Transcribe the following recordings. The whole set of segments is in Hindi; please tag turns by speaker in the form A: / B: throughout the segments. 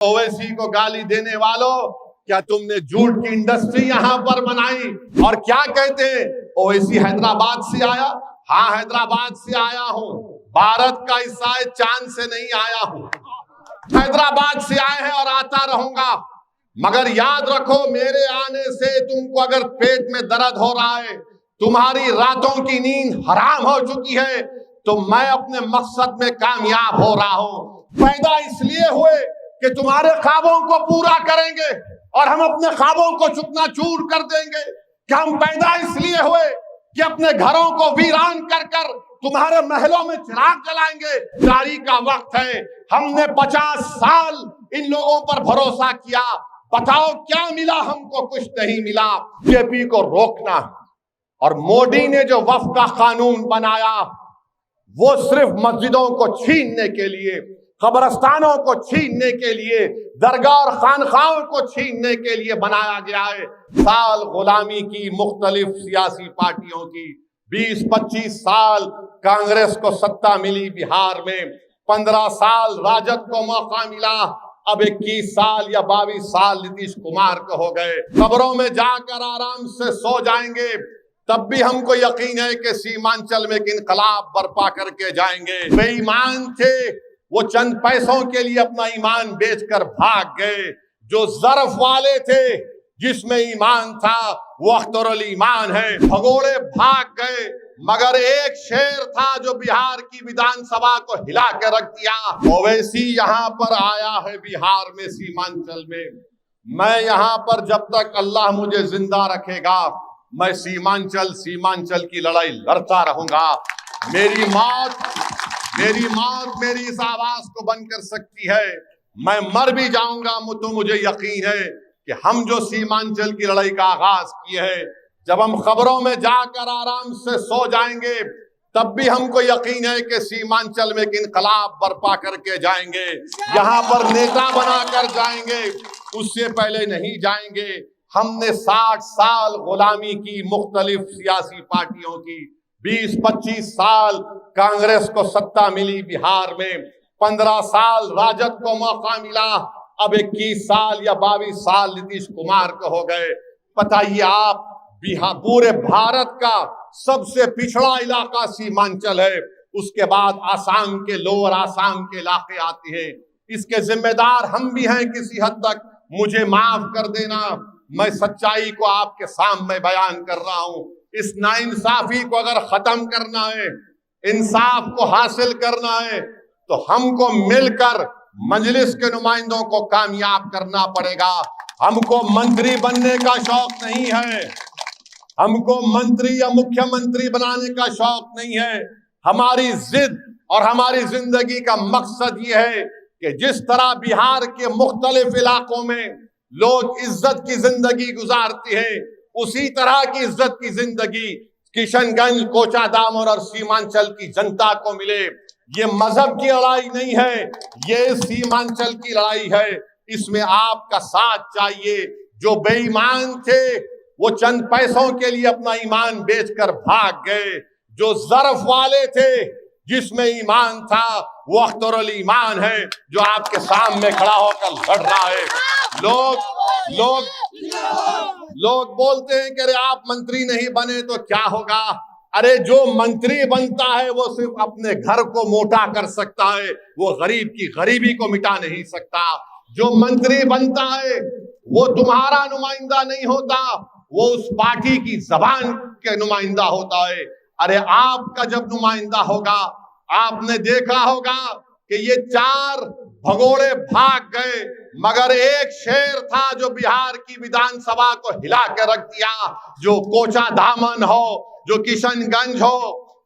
A: ओवैसी को गाली देने वालों, क्या तुमने झूठ की इंडस्ट्री यहां पर बनाई? और क्या कहते हैं, ओवैसी हैदराबाद से आया? हाँ, हैदराबाद से आया हूं, भारत का हिस्सा है, चांद से नहीं आया हूं। हैदराबाद से आए हैं और आता रहूंगा, मगर याद रखो, मेरे आने से तुमको अगर पेट में दर्द हो रहा है, तुम्हारी रातों की नींद हराम हो चुकी है, तो मैं अपने मकसद में कामयाब हो रहा हूं। पैदा इसलिए हुए कि तुम्हारे ख्वाबों को पूरा करेंगे और हम अपने ख्वाबों को चूर कर देंगे। कि हम पैदा इसलिए हुए कि अपने घरों को वीरान कर कर तुम्हारे महलों में चिराग जलाएंगे। जारी का वक्त है, हमने 50 साल इन लोगों पर भरोसा किया, बताओ क्या मिला? हमको कुछ नहीं मिला। बीजेपी को रोकना, और मोदी ने जो वक्फ का कानून बनाया वो सिर्फ मस्जिदों को छीनने के लिए, कब्रस्तानों को छीनने के लिए, दरगाह और खानखाहों को छीनने के लिए बनाया गया है। साल गुलामी की मुख्तलिफ सियासी पार्टियों की, 20-25 साल कांग्रेस को सत्ता मिली बिहार में, 15 साल राजद को मौका मिला, अब 21 साल या 22 साल नीतीश कुमार को हो गए। कब्रों में जाकर आराम से सो जाएंगे, तब भी हमको यकीन है कि सीमांचल में एक इनकलाब बर्पा करके जाएंगे। बेईमान थे, वो चंद पैसों के लिए अपना ईमान बेचकर भाग गए। जो ज़र्फ वाले थे, जिसमें ईमान था, वो अख्तरुल ईमान है, भगोड़े भाग गए। मगर एक शेर था जो बिहार की विधानसभा को हिला के रख दिया। ओवैसी यहाँ पर आया है बिहार में, सीमांचल में। मैं यहाँ पर जब तक अल्लाह मुझे जिंदा रखेगा, मैं सीमांचल की लड़ाई लड़ता रहूंगा। मेरी मौत मेरी इस आवाज को बंद कर सकती है। मैं मर भी जाऊंगा तो मुझे यकीन है कि हम जो सीमांचल की लड़ाई का आगाज किए हैं, जब हम खबरों में जाकर आराम से सो जाएंगे, तब भी हमको यकीन है कि सीमांचल में एक इनकलाब बर्पा करके जाएंगे। यहाँ पर नेता बनाकर जाएंगे, उससे पहले नहीं जाएंगे। हमने 60 साल गुलामी की मुख्तलिफ सियासी पार्टियों की, 20-25 साल कांग्रेस को सत्ता मिली बिहार में, 15 साल राजद को मौका मिला, अब 21 साल या 22 साल नीतीश कुमार को हो गए। बताइए आप, बिहार पूरे भारत का सबसे पिछड़ा इलाका सीमांचल है, उसके बाद आसाम के, लोअर आसाम के इलाके आते हैं। इसके जिम्मेदार हम भी हैं किसी हद तक, मुझे माफ कर देना, मैं सच्चाई को आपके सामने बयान कर रहा हूं। इस नाइंसाफी को अगर खत्म करना है, इंसाफ को हासिल करना है, तो हमको मिलकर मजलिस के नुमाइंदों को कामयाब करना पड़ेगा। हमको मंत्री बनने का शौक नहीं है, हमको मंत्री या मुख्यमंत्री बनाने का शौक नहीं है। हमारी जिद और हमारी जिंदगी का मकसद ये है कि जिस तरह बिहार के मुख्तलिफ इलाकों में लोग इज्जत की जिंदगी गुजारते हैं, उसी तरह की इज्जत की जिंदगी किशनगंज, कोचाधाम और सीमांचल की जनता को मिले। ये मजहब की लड़ाई नहीं है, ये सीमांचल की लड़ाई है। इसमें आपका साथ चाहिए। जो बेईमान थे, वो चंद पैसों के लिए अपना ईमान बेचकर भाग गए। जो ज़र्फ वाले थे, जिसमें ईमान था, वो अख्तरुल ईमान है, जो आपके सामने खड़ा होकर लड़ रहा है। लोग बोलते हैं कि अरे आप मंत्री नहीं बने तो क्या होगा। अरे जो मंत्री बनता है वो सिर्फ अपने घर को मोटा कर सकता है, वो गरीब की गरीबी को मिटा नहीं सकता। जो मंत्री बनता है वो तुम्हारा नुमाइंदा नहीं होता, वो उस पार्टी की जबान के नुमाइंदा होता है। अरे आपका जब नुमाइंदा होगा, आपने देखा होगा कि ये 4 भगोड़े भाग गए, मगर एक शेर था जो बिहार की विधानसभा को हिला के रख दिया। जो कोचाधामन हो, जो किशनगंज हो,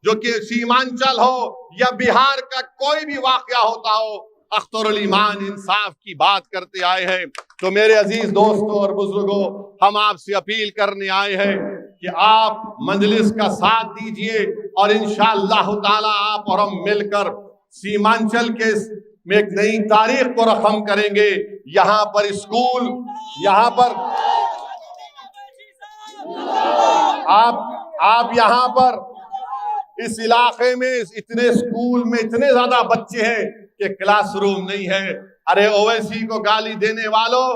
A: जो कि सीमांचल हो, या बिहार का कोई भी वाकया होता हो, अख्तरुल ईमान इंसाफ की बात करते आए हैं। तो मेरे अजीज दोस्तों और बुजुर्गों, हम आपसे अपील करने आए हैं कि आप मजलिस का साथ दीजिए, और इंशाअल्लाह ताला आप और हम मिलकर सीमांचल के में एक नई तारीख को रकम करेंगे। यहाँ पर स्कूल, यहाँ पर आप यहाँ पर इस इलाके में इतने स्कूल में इतने ज्यादा बच्चे हैं कि क्लासरूम नहीं है। अरे ओवैसी को गाली देने वालों,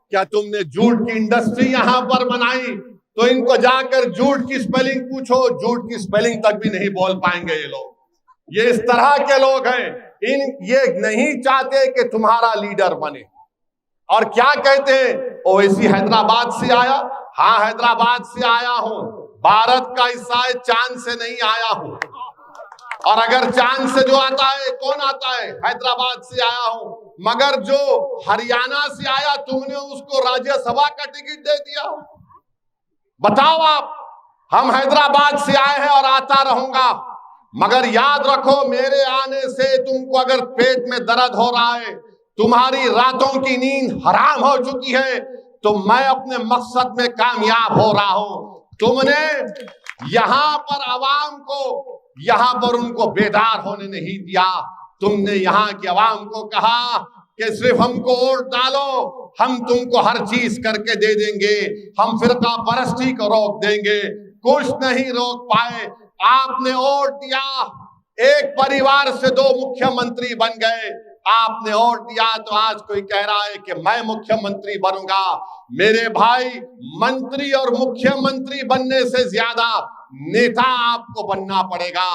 A: क्या तुमने झूठ की इंडस्ट्री यहां पर बनाई? तो इनको जाकर झूठ की स्पेलिंग पूछो, झूठ की स्पेलिंग तक भी नहीं बोल पाएंगे ये लोग। ये इस तरह के लोग हैं। ये नहीं चाहते कि तुम्हारा लीडर बने। और क्या कहते हैं, ओवैसी हैदराबाद से आया। हाँ, हैदराबाद से आया हूं, भारत का हिस्सा है, चांद से नहीं आया हूं। और अगर चांद से जो आता है, कौन आता है? हैदराबाद से आया हूं। मगर जो हरियाणा से आया, तुमने उसको राज्यसभा का टिकट दे दिया। बताओ आप। हम हैदराबाद से आए हैं और आता रहूंगा, मगर याद रखो, मेरे आने से तुमको अगर पेट में दर्द हो रहा है, तुम्हारी रातों की नींद हराम हो चुकी है, तो मैं अपने मकसद में कामयाब हो रहा हूं। तुमने यहां पर आवाम को, यहां पर उनको बेदार होने नहीं दिया। तुमने यहां की आवाम को कहा कि सिर्फ हमको वोट डालो, हम तुमको हर चीज करके दे देंगे, हम फिरका परस्ती को रोक देंगे। कुछ नहीं रोक पाए। आपने वोट दिया, एक परिवार से 2 मुख्यमंत्री बन गए। आपने वोट दिया तो आज कोई कह रहा है कि मैं मुख्यमंत्री बनूंगा। मेरे भाई, मंत्री और मुख्यमंत्री बनने से ज्यादा नेता आपको बनना पड़ेगा।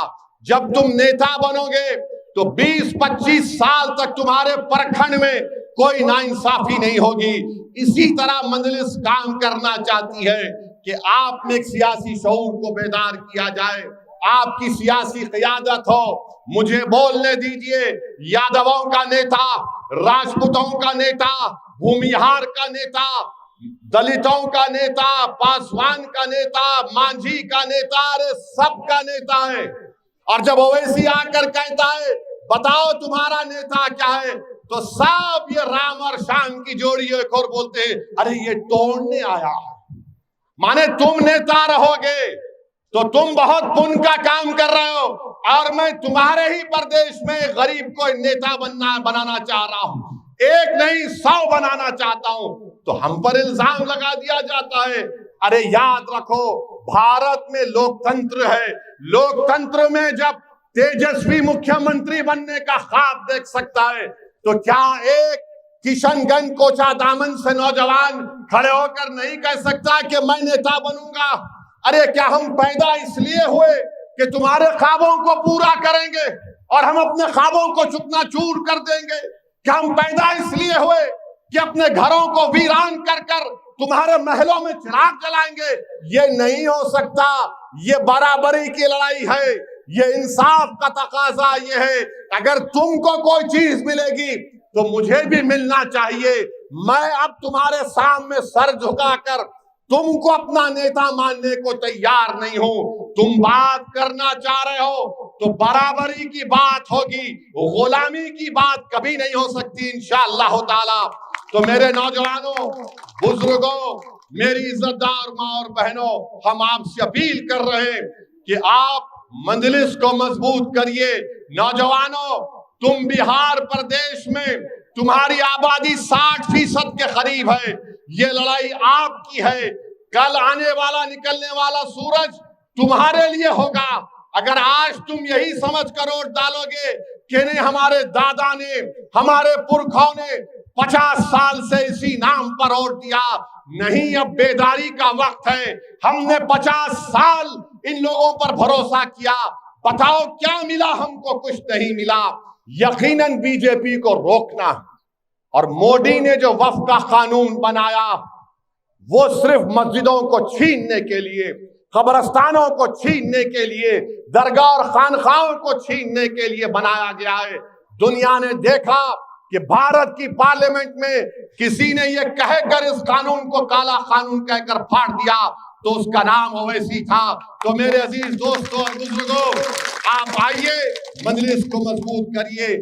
A: जब तुम नेता बनोगे तो 20-25 साल तक तुम्हारे प्रखंड में कोई नाइंसाफी नहीं होगी। इसी तरह मजलिस काम करना चाहती है कि आप में एक सियासी शऊर को बेदार किया जाए, आपकी सियासी क़यादत हो। मुझे बोलने दीजिए, यादवों का नेता, राजपूतों का नेता, भूमिहार का नेता, दलितों का नेता, पासवान का नेता, मांझी का नेता, अरे सबका नेता है। और जब ओवैसी आकर कहता है बताओ तुम्हारा नेता क्या है, तो सब ये राम और श्याम की जोड़ी एक और बोलते हैं अरे ये तोड़ने आया है। माने तुम नेता रहोगे तो तुम बहुत पुण्य का काम कर रहे हो, और मैं तुम्हारे ही प्रदेश में गरीब को नेता बनाना चाह रहा हूं, एक नहीं 100 बनाना चाहता हूं। तो हम पर इल्जाम लगा दिया जाता है। अरे याद रखो, भारत में लोकतंत्र है। लोकतंत्र में जब तेजस्वी मुख्यमंत्री बनने का ख्वाब देख सकता है, तो क्या एक किशनगंज कोचा दामन से नौजवान खड़े होकर नहीं कह सकता कि मैं नेता बनूंगा? अरे क्या हम पैदा इसलिए हुए कि तुम्हारे ख्वाबों को पूरा करेंगे और हम अपने ख्वाबों को चूकना-चूर कर देंगे? क्या हम पैदा इसलिए हुए कि अपने घरों को वीरान कर कर तुम्हारे महलों में चिराग जलाएंगे? ये नहीं हो सकता। ये बराबरी की लड़ाई है, ये इंसाफ का तकाजा ये है। अगर तुमको कोई चीज मिलेगी तो मुझे भी मिलना चाहिए। मैं अब तुम्हारे सामने सर झुकाकर तुमको अपना नेता मानने को तैयार नहीं हूं। तुम बात करना चाह रहे हो तो बराबरी की बात होगी, गुलामी की बात कभी नहीं हो सकती इंशाअल्लाह ताला। तो मेरे नौजवानों, बुजुर्गों, मेरी इज्जतदार माँ और बहनों, हम आपसे अपील कर रहे हैं कि आप मजलिस को मजबूत करिए। नौजवानों, तुम बिहार प्रदेश में तुम्हारी आबादी 60% के करीब है। ये लड़ाई आपकी है। कल आने वाला निकलने वाला सूरज तुम्हारे लिए होगा। अगर आज तुम यही समझ कर वोट डालोगे कि नहीं हमारे दादा ने, हमारे पुरखों ने 50 साल से इसी नाम पर वोट दिया, नहीं, अब बेदारी का वक्त है। हमने 50 साल इन लोगों पर भरोसा किया, बताओ क्या मिला? हमको कुछ नहीं मिला। यकीनन बीजेपी को रोकना। और मोदी ने जो वक्फ का कानून बनाया वो सिर्फ मस्जिदों को छीनने के लिए, कब्रस्तानों को छीनने के लिए, दरगाह और खानखाहों को छीनने के लिए बनाया गया है। दुनिया ने देखा कि भारत की पार्लियामेंट में किसी ने ये कहकर इस कानून को काला कानून कहकर फाड़ दिया तो उसका नाम ओवैसी था। तो मेरे अजीज दोस्तों और बुजुर्गों, आप आइए, मजलिस को मजबूत करिए।